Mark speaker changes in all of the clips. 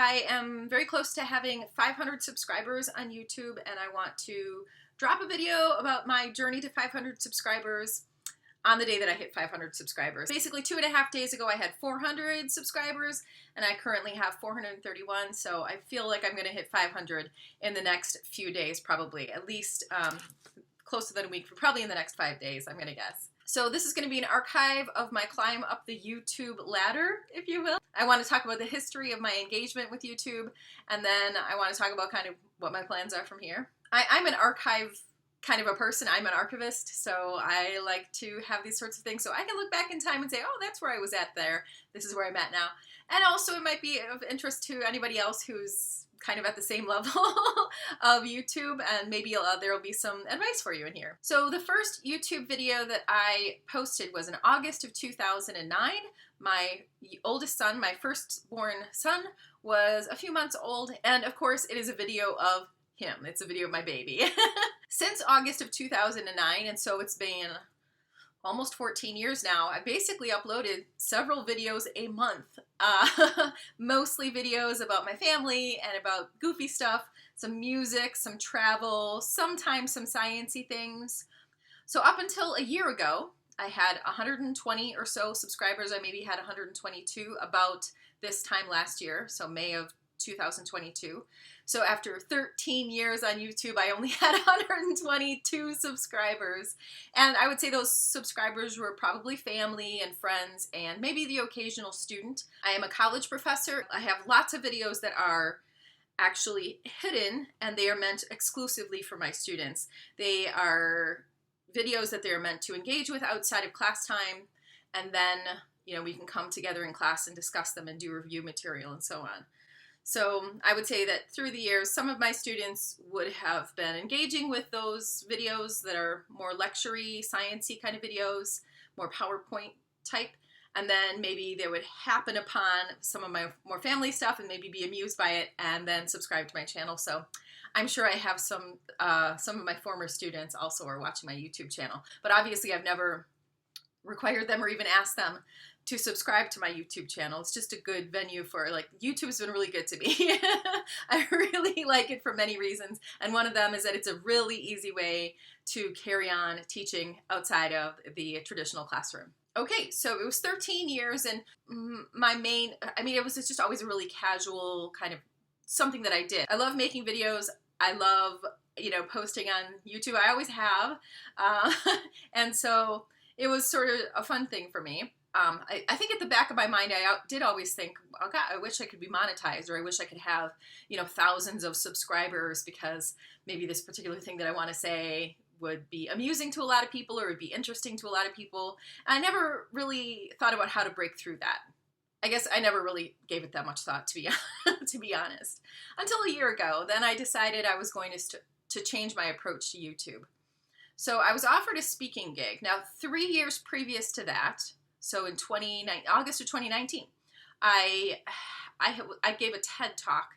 Speaker 1: I am very close to having 500 subscribers on YouTube, and I want to drop a video about my journey to 500 subscribers on the day that I hit 500 subscribers. Basically 2.5 days ago I had 400 subscribers, and I currently have 431, so I feel like I'm going to hit 500 in the next few days, probably, at least closer than a week, probably in the next 5 days, I'm going to guess. So this is going to be an archive of my climb up the YouTube ladder, if you will. I want to talk about the history of my engagement with YouTube, and then I want to talk about kind of what my plans are from here. I'm an archive kind of a person. I'm an archivist, so I like to have these sorts of things so I can look back in time and say, oh, that's where I was at there. This is where I'm at now. And also it might be of interest to anybody else who's kind of at the same level of YouTube, and maybe there'll be some advice for you in here. So the first YouTube video that I posted was in August of 2009. My oldest son, my firstborn son, was a few months old, and of course it is a video of him. It's a video of my baby. Since August of 2009, and so it's been almost 14 years now, I basically uploaded several videos a month. Mostly videos about my family and about goofy stuff, some music, some travel, sometimes some science-y things. So up until a year ago, I had 120 or so subscribers. I maybe had 122 about this time last year, so May of 2022. So after 13 years on YouTube, I only had 122 subscribers. And I would say those subscribers were probably family and friends and maybe the occasional student. I am a college professor. I have lots of videos that are actually hidden, and they are meant exclusively for my students. They are videos that they're meant to engage with outside of class time, and then, we can come together in class and discuss them and do review material and so on. So I would say that through the years, some of my students would have been engaging with those videos that are more lecture-y, science-y kind of videos, more PowerPoint type, and then maybe they would happen upon some of my more family stuff and maybe be amused by it and then subscribe to my channel. So I'm sure I have some of my former students also are watching my YouTube channel, but obviously I've never required them or even asked them to subscribe to my YouTube channel. It's just a good venue for, YouTube's been really good to me. I really like it for many reasons, and one of them is that it's a really easy way to carry on teaching outside of the traditional classroom. Okay, so it was 13 years, and it was just always a really casual kind of something that I did. I love making videos. I love, posting on YouTube. I always have. And so it was sort of a fun thing for me. I think at the back of my mind, I did always think, oh God, I wish I could be monetized, or I wish I could have, thousands of subscribers, because maybe this particular thing that I want to say would be amusing to a lot of people or would be interesting to a lot of people. And I never really thought about how to break through that. I guess I never really gave it that much thought, to be honest. Until a year ago, then I decided I was going to change my approach to YouTube. So I was offered a speaking gig. Now, 3 years previous to that, so in August of 2019, I gave a TED Talk,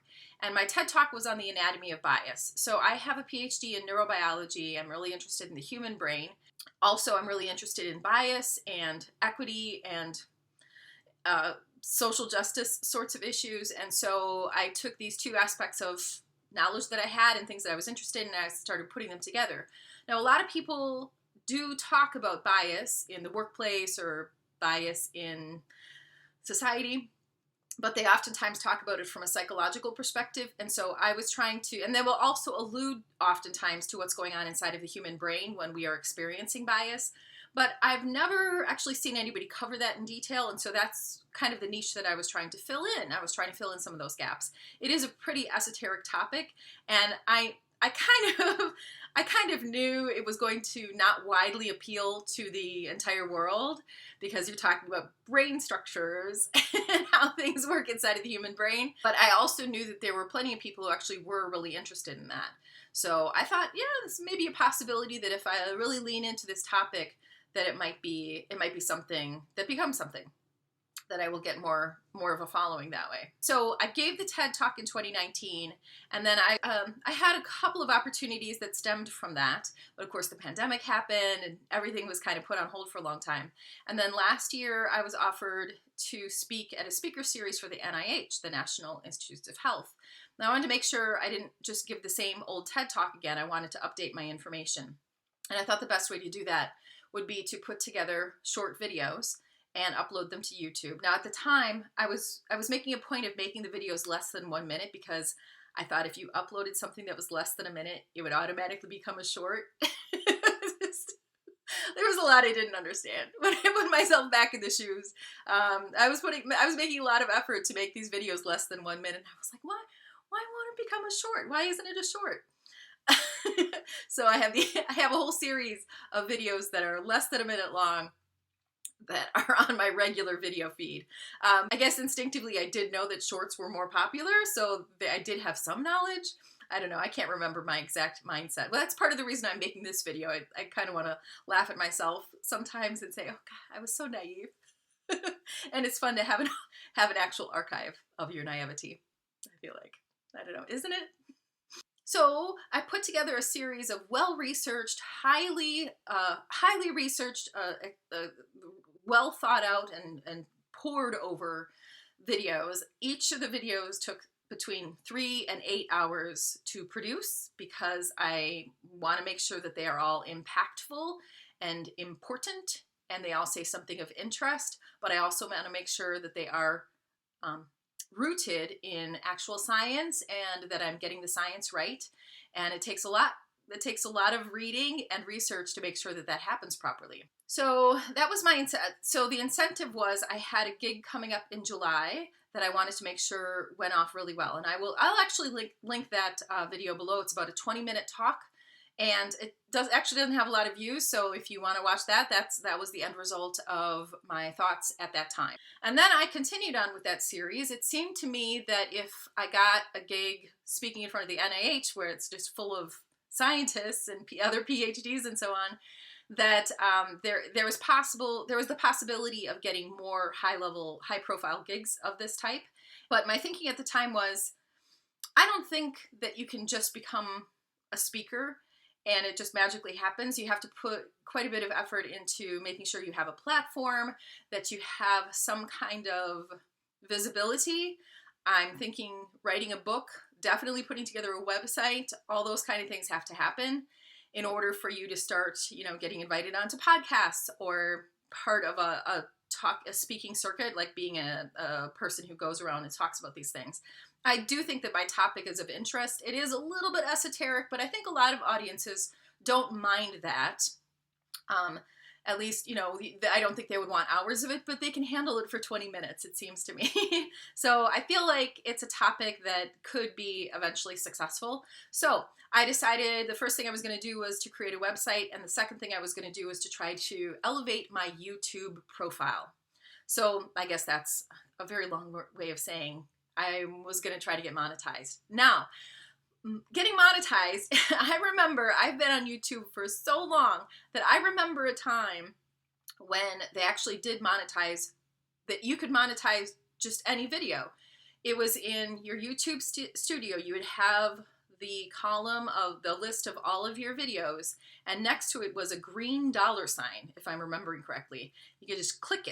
Speaker 1: and my TED Talk was on the anatomy of bias. So I have a PhD in neurobiology. I'm really interested in the human brain. Also, I'm really interested in bias and equity and social justice sorts of issues. And so I took these two aspects of knowledge that I had and things that I was interested in, and I started putting them together. Now, a lot of people do talk about bias in the workplace or bias in society, but they oftentimes talk about it from a psychological perspective. And so I was trying to, and they will also allude oftentimes to what's going on inside of the human brain when we are experiencing bias. But I've never actually seen anybody cover that in detail, and so that's kind of the niche that I was trying to fill in. I was trying to fill in some of those gaps. It is a pretty esoteric topic, and I kind of knew it was going to not widely appeal to the entire world, because you're talking about brain structures and how things work inside of the human brain. But I also knew that there were plenty of people who actually were really interested in that. So I thought, yeah, this may be a possibility that if I really lean into this topic, that it might be something that becomes something. that I will get more of a following that way. So I gave the TED Talk in 2019, and then I had a couple of opportunities that stemmed from that. But of course, the pandemic happened, and everything was kind of put on hold for a long time. And then last year, I was offered to speak at a speaker series for the NIH, the National Institutes of Health. Now, I wanted to make sure I didn't just give the same old TED Talk again. I wanted to update my information. And I thought the best way to do that would be to put together short videos and upload them to YouTube. Now, at the time, I was making a point of making the videos less than 1 minute, because I thought if you uploaded something that was less than a minute, it would automatically become a short. There was a lot I didn't understand. When I put myself back in the shoes, I was making a lot of effort to make these videos less than 1 minute. I was like, why won't it become a short? Why isn't it a short? So I have a whole series of videos that are less than a minute long that are on my regular video feed. I guess instinctively I did know that shorts were more popular, so I did have some knowledge. I don't know, I can't remember my exact mindset. Well, that's part of the reason I'm making this video. I kind of want to laugh at myself sometimes and say, oh God, I was so naive. And it's fun to have an actual archive of your naivety, I feel like. I don't know, isn't it? So I put together a series of well-researched, highly researched, well thought out and pored over videos. Each of the videos took between 3 and 8 hours to produce, because I want to make sure that they are all impactful and important, and they all say something of interest, but I also want to make sure that they are rooted in actual science, and that I'm getting the science right. And it takes a lot of reading and research to make sure that that happens properly. So that was my so the incentive was, I had a gig coming up in July that I wanted to make sure went off really well, and I'll actually link that video below. It's about a 20-minute talk, and it doesn't have a lot of views, so if you want to watch that, that was the end result of my thoughts at that time. And then I continued on with that series. It seemed to me that if I got a gig speaking in front of the NIH, where it's just full of scientists and other PhDs and so on, that there was the possibility of getting more high-profile gigs of this type. But my thinking at the time was, I don't think that you can just become a speaker and it just magically happens. You have to put quite a bit of effort into making sure you have a platform, that you have some kind of visibility. I'm thinking writing a book, definitely putting together a website, all those kind of things have to happen in order for you to start, getting invited onto podcasts or part of a speaking circuit, like being a person who goes around and talks about these things. I do think that my topic is of interest. It is a little bit esoteric, but I think a lot of audiences don't mind that. At least, I don't think they would want hours of it, but they can handle it for 20 minutes, it seems to me. So I feel like it's a topic that could be eventually successful. So I decided the first thing I was going to do was to create a website, and the second thing I was going to do was to try to elevate my YouTube profile. So I guess that's a very long way of saying I was going to try to get monetized. Now, getting monetized, I remember I've been on YouTube for so long that I remember a time when they actually did monetize, that you could monetize just any video. It was in your YouTube studio. You would have the column of the list of all of your videos, and next to it was a green dollar sign, if I'm remembering correctly. You could just click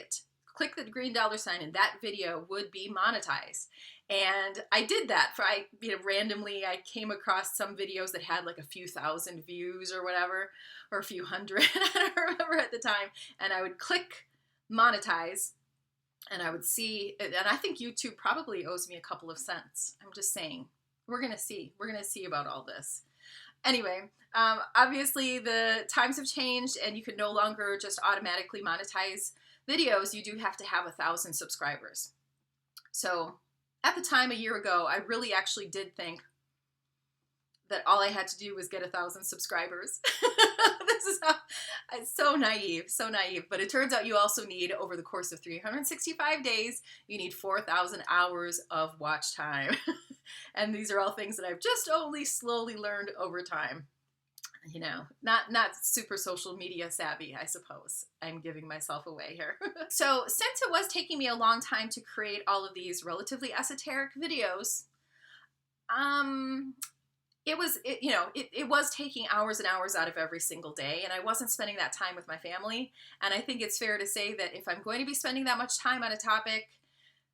Speaker 1: the green dollar sign, and that video would be monetized. And I did that randomly. I came across some videos that had like a few thousand views or whatever, or a few hundred, I don't remember at the time. And I would click monetize, and I would see, and I think YouTube probably owes me a couple of cents. I'm just saying, we're going to see about all this. Anyway, obviously the times have changed, and you can no longer just automatically monetize videos. You do have to have 1,000 subscribers. So at the time, a year ago, I really actually did think that all I had to do was get 1,000 subscribers. This is so naive. But it turns out you also need, over the course of 365 days, you need 4,000 hours of watch time. And these are all things that I've just only slowly learned over time. you know, not super social media savvy, I suppose. I'm giving myself away here. So since it was taking me a long time to create all of these relatively esoteric videos, it was taking hours and hours out of every single day, and I wasn't spending that time with my family. And I think it's fair to say that if I'm going to be spending that much time on a topic,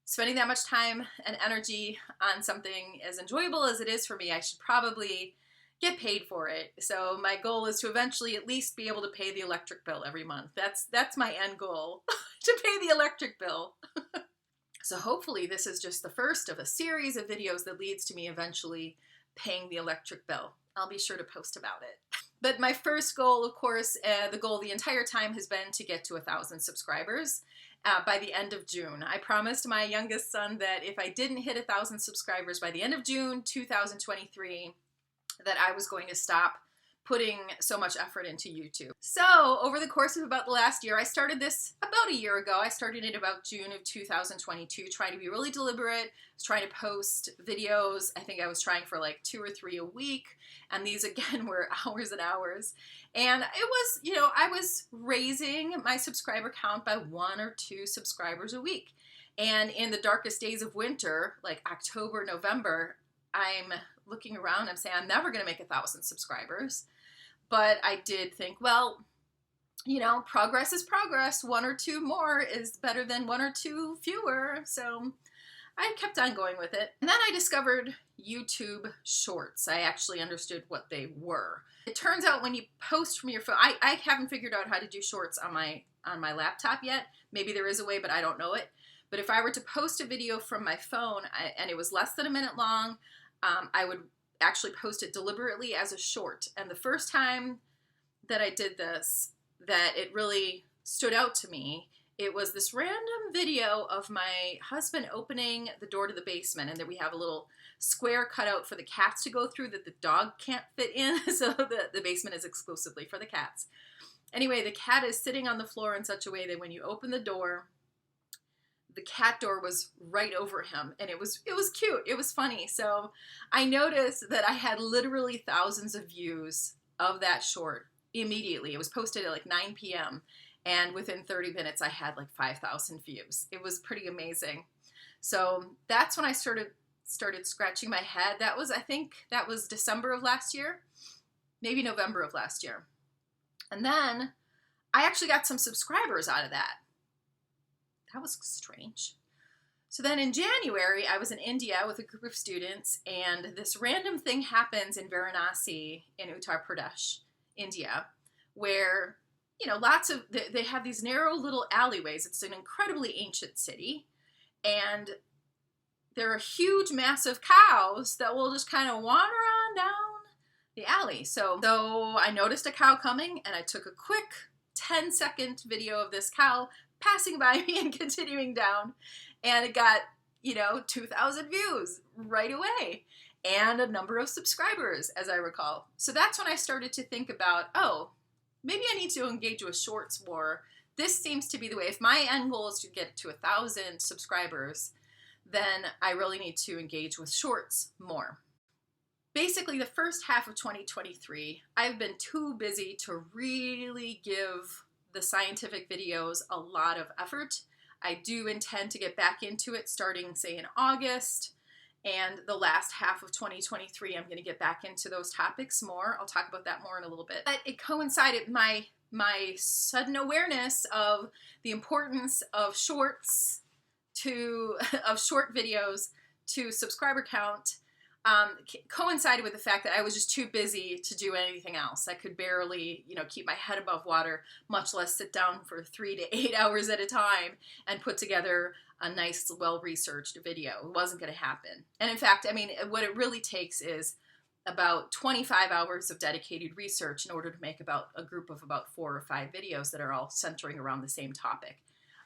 Speaker 1: spending that much time and energy on something as enjoyable as it is for me, I should probably get paid for it. So my goal is to eventually at least be able to pay the electric bill every month. That's my end goal, to pay the electric bill. So hopefully this is just the first of a series of videos that leads to me eventually paying the electric bill. I'll be sure to post about it. But my first goal, of course, the goal the entire time has been to get to 1,000 subscribers by the end of June. I promised my youngest son that if I didn't hit 1,000 subscribers by the end of June 2023, that I was going to stop putting so much effort into YouTube. So over the course of about the last year, I started this about a year ago. I started in about June of 2022, trying to be really deliberate. I was trying to post videos. I think I was trying for like 2 or 3 a week. And these again were hours and hours. And it was, you know, I was raising my subscriber count by 1 or 2 subscribers a week. And in the darkest days of winter, like October, November, I'm looking around, I'm saying I'm never going to make 1,000 subscribers. But I did think, well, you know, progress is progress. 1 or 2 more is better than 1 or 2 fewer. So I kept on going with it. And then I discovered YouTube Shorts. I actually understood what they were. It turns out when you post from your phone, I haven't figured out how to do Shorts on my laptop yet. Maybe there is a way, but I don't know it. But if I were to post a video from my phone and it was less than a minute long, I would actually post it deliberately as a short. And the first time that I did this, that it really stood out to me, it was this random video of my husband opening the door to the basement, and then we have a little square cut out for the cats to go through that the dog can't fit in, so the basement is exclusively for the cats. Anyway, the cat is sitting on the floor in such a way that when you open the door, the cat door was right over him, and it was cute. It was funny. So I noticed that I had literally thousands of views of that short immediately. It was posted at like 9 p.m. and within 30 minutes I had like 5,000 views. It was pretty amazing. So that's when I started scratching my head. I think that was December of last year, maybe November of last year. And then I actually got some subscribers out of that. That was strange. So then in January, I was in India with a group of students, and this random thing happens in Varanasi in Uttar Pradesh, India, where, you know, they have these narrow little alleyways. It's an incredibly ancient city, and there are huge, massive cows that will just kind of wander on down the alley. So I noticed a cow coming, and I took a quick 10-second video of this cow passing by me and continuing down, and it got, you know, 2,000 views right away and a number of subscribers, as I recall. So that's when I started to think about, oh, maybe I need to engage with Shorts more. This seems to be the way. If my end goal is to get to 1,000 subscribers, then I really need to engage with Shorts more. Basically, the first half of 2023, I've been too busy to really give the scientific videos a lot of effort. I do intend to get back into it starting, say, in August, and the last half of 2023, I'm going to get back into those topics more. I'll talk about that more in a little bit. But it coincided, my sudden awareness of the importance of shorts of short videos to subscriber count coincided with the fact that I was just too busy to do anything else. I could barely, you know, keep my head above water, much less sit down for 3 to 8 hours at a time and put together a nice, well-researched video. It wasn't going to happen. And in fact, I mean, what it really takes is about 25 hours of dedicated research in order to make about a group of about 4 or 5 videos that are all centering around the same topic.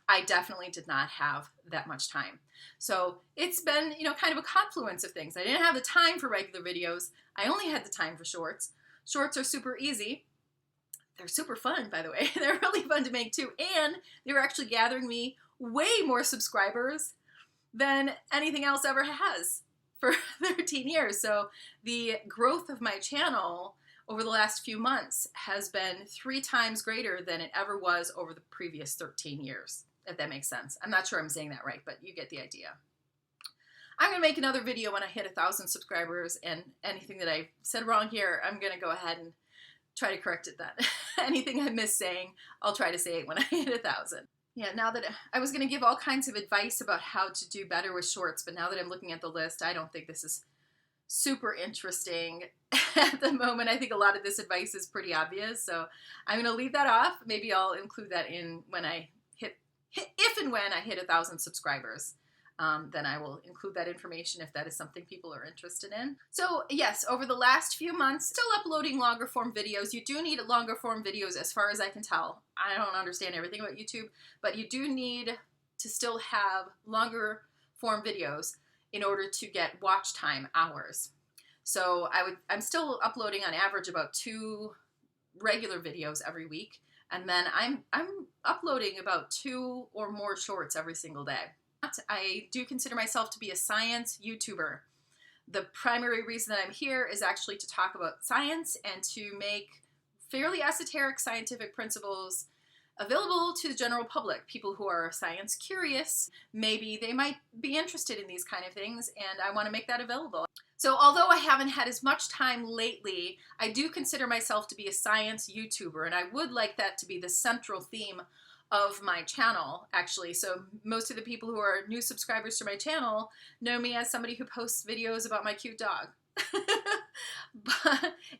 Speaker 1: I definitely did not have that much time. So it's been, you know, kind of a confluence of things. I didn't have the time for regular videos. I only had the time for shorts. Shorts are super easy. They're super fun, by the way. They're really fun to make too. And they were actually gathering me way more subscribers than anything else ever has for 13 years. So the growth of my channel over the last few months has been 3 times greater than it ever was over the previous 13 years, if that makes sense. I'm not sure I'm saying that right, but you get the idea. I'm going to make another video when I hit 1,000 subscribers, and anything that I said wrong here, I'm going to go ahead and try to correct it then. Anything I miss saying, I'll try to say it when I hit 1,000. Yeah, now that I was going to give all kinds of advice about how to do better with shorts, but now that I'm looking at the list, I don't think this is super interesting at the moment. I think a lot of this advice is pretty obvious, so I'm going to leave that off. Maybe I'll include that in when I if and when I hit 1,000 subscribers. Then I will include that information if that is something people are interested in. So yes, over the last few months, still uploading longer form videos. You do need longer form videos as far as I can tell. I don't understand everything about YouTube, but you do need to still have longer form videos in order to get watch time hours. So I'm still uploading on average about 2 regular videos every week, and then I'm uploading about 2 or more shorts every single day. I do consider myself to be a science YouTuber. The primary reason that I'm here is actually to talk about science and to make fairly esoteric scientific principles available to the general public. People who are science curious, maybe they might be interested in these kind of things, and I want to make that available. So although I haven't had as much time lately, I do consider myself to be a science YouTuber, and I would like that to be the central theme of my channel, actually. So most of the people who are new subscribers to my channel know me as somebody who posts videos about my cute dog.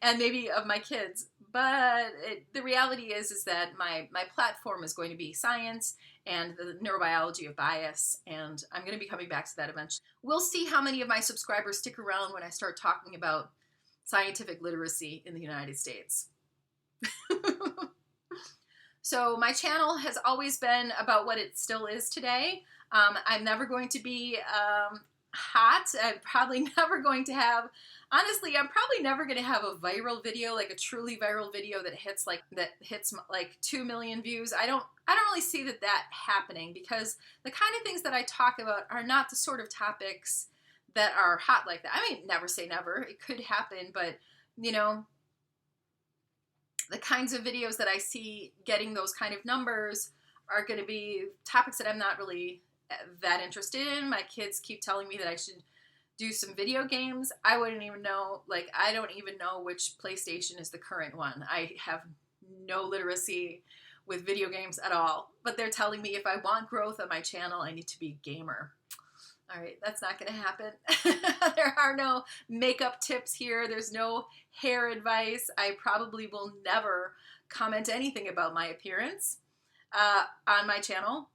Speaker 1: And maybe of my kids. But the reality is that my platform is going to be science and the neurobiology of bias, and I'm going to be coming back to that eventually. We'll see how many of my subscribers stick around when I start talking about scientific literacy in the United States. So my channel has always been about what it still is today. I'm never going to be hot. I'm probably never going to have, honestly, I'm probably never going to have a viral video, like a truly viral video that hits like 2 million views. I don't really see that happening, because the kind of things that I talk about are not the sort of topics that are hot like that. I mean, never say never. It could happen, but you know, the kinds of videos that I see getting those kind of numbers are going to be topics that I'm not really that interested in. My kids keep telling me that I should do some video games. I wouldn't even know, like, I don't even know which PlayStation is the current one. I have no literacy with video games at all. But they're telling me if I want growth on my channel, I need to be a gamer. All right, that's not going to happen. There are no makeup tips here. There's no hair advice. I probably will never comment anything about my appearance on my channel.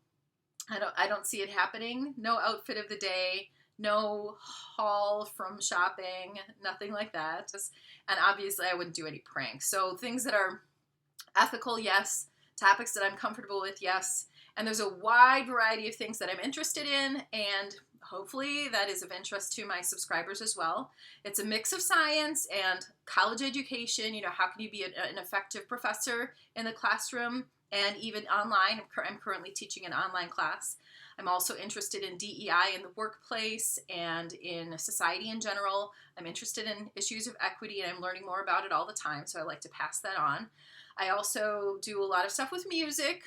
Speaker 1: I don't see it happening. No outfit of the day, no haul from shopping, nothing like that. And obviously I wouldn't do any pranks. So things that are ethical, yes. Topics that I'm comfortable with, yes. And there's a wide variety of things that I'm interested in, and hopefully that is of interest to my subscribers as well. It's a mix of science and college education. You know, how can you be an effective professor in the classroom and even online? I'm currently teaching an online class. I'm also interested in DEI in the workplace and in society in general. I'm interested in issues of equity, and I'm learning more about it all the time, so I like to pass that on. I also do a lot of stuff with music.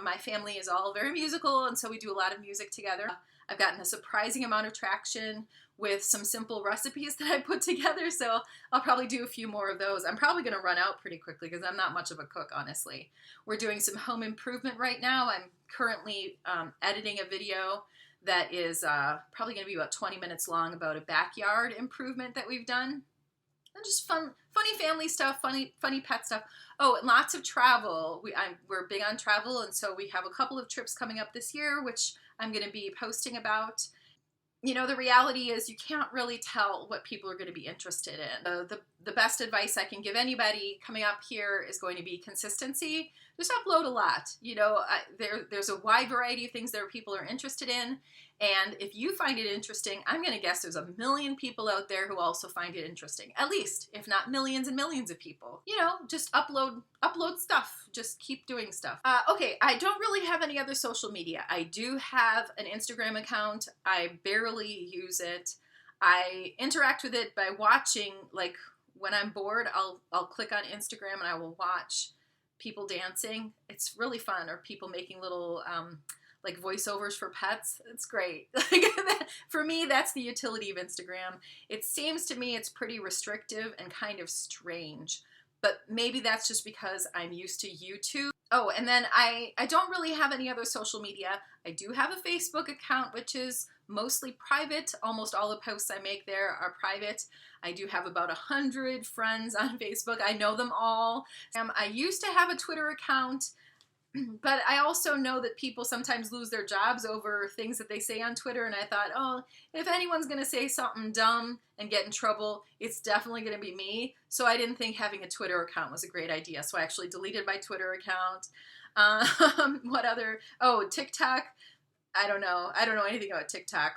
Speaker 1: My family is all very musical, and so we do a lot of music together. I've gotten a surprising amount of traction with some simple recipes that I put together, so I'll probably do a few more of those. I'm probably going to run out pretty quickly because I'm not much of a cook, honestly. We're doing some home improvement right now. I'm currently editing a video that is probably going to be about 20 minutes long about a backyard improvement that we've done. And just funny family stuff, funny pet stuff. Oh, and lots of travel. We're big on travel, and so we have a couple of trips coming up this year, which I'm going to be posting about. You know, the reality is you can't really tell what people are going to be interested in. The best advice I can give anybody coming up here is going to be consistency. Just upload a lot. You know, there's a wide variety of things that people are interested in. And if you find it interesting, I'm going to guess there's a million people out there who also find it interesting. At least, if not millions and millions of people. You know, just upload stuff. Just keep doing stuff. Okay, I don't really have any other social media. I do have an Instagram account. I barely use it. I interact with it by watching, like, when I'm bored, I'll click on Instagram and I will watch people dancing. It's really fun, or people making little like voiceovers for pets. It's great. For me, that's the utility of Instagram. It seems to me it's pretty restrictive and kind of strange, but maybe that's just because I'm used to YouTube. Oh, and then I don't really have any other social media. I do have a Facebook account, which is mostly private. Almost all the posts I make there are private. I do have about 100 friends on Facebook. I know them all. I used to have a Twitter account, but I also know that people sometimes lose their jobs over things that they say on Twitter, and I thought, oh, if anyone's going to say something dumb and get in trouble, it's definitely going to be me. So I didn't think having a Twitter account was a great idea, so I actually deleted my Twitter account. What other? Oh, TikTok. I don't know anything about TikTok.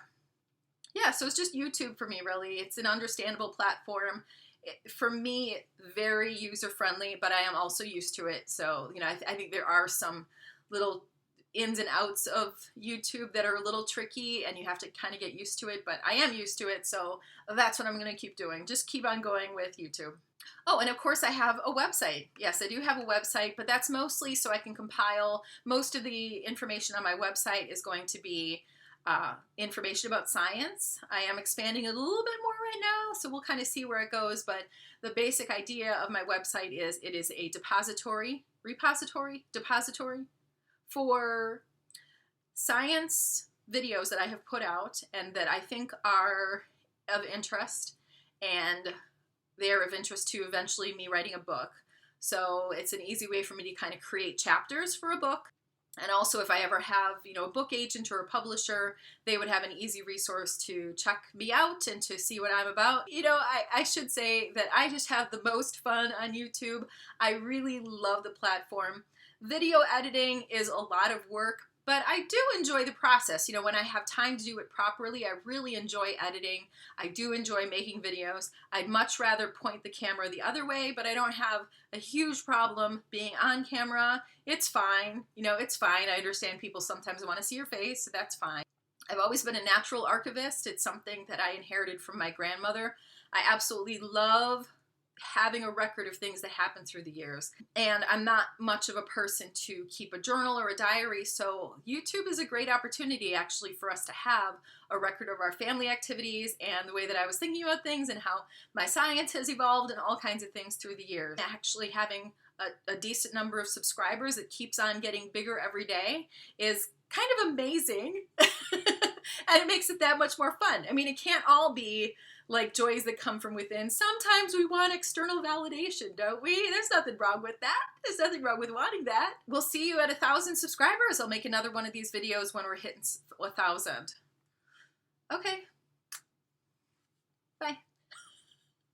Speaker 1: Yeah, so it's just YouTube for me, really. It's an understandable platform. For me, very user-friendly, but I am also used to it. So, you know, I think there are some little ins and outs of YouTube that are a little tricky, and you have to kind of get used to it, but I am used to it, so that's what I'm going to keep doing. Just keep on going with YouTube. Oh, and of course I have a website. Yes, I do have a website, but that's mostly so I can compile. Most of the information on my website is going to be information about science. I am expanding a little bit more right now, so we'll kind of see where it goes, but the basic idea of my website is it is a depository for science videos that I have put out and that I think are of interest, and they're of interest to eventually me writing a book. So it's an easy way for me to kind of create chapters for a book. And also, if I ever have, you know, a book agent or a publisher, they would have an easy resource to check me out and to see what I'm about. You know, I should say that I just have the most fun on YouTube. I really love the platform. Video editing is a lot of work, but I do enjoy the process. You know, when I have time to do it properly, I really enjoy editing. I do enjoy making videos. I'd much rather point the camera the other way, but I don't have a huge problem being on camera. It's fine. You know, it's fine. I understand people sometimes want to see your face, so that's fine. I've always been a natural archivist. It's something that I inherited from my grandmother. I absolutely love having a record of things that happened through the years. And I'm not much of a person to keep a journal or a diary, so YouTube is a great opportunity actually for us to have a record of our family activities and the way that I was thinking about things and how my science has evolved and all kinds of things through the years. Actually having a decent number of subscribers that keeps on getting bigger every day is kind of amazing. And it makes it that much more fun. I mean, it can't all be like joys that come from within. Sometimes we want external validation, don't we? There's nothing wrong with that. There's nothing wrong with wanting that. We'll see you at 1,000 subscribers. I'll make another one of these videos when we're hitting 1,000. Okay. Bye.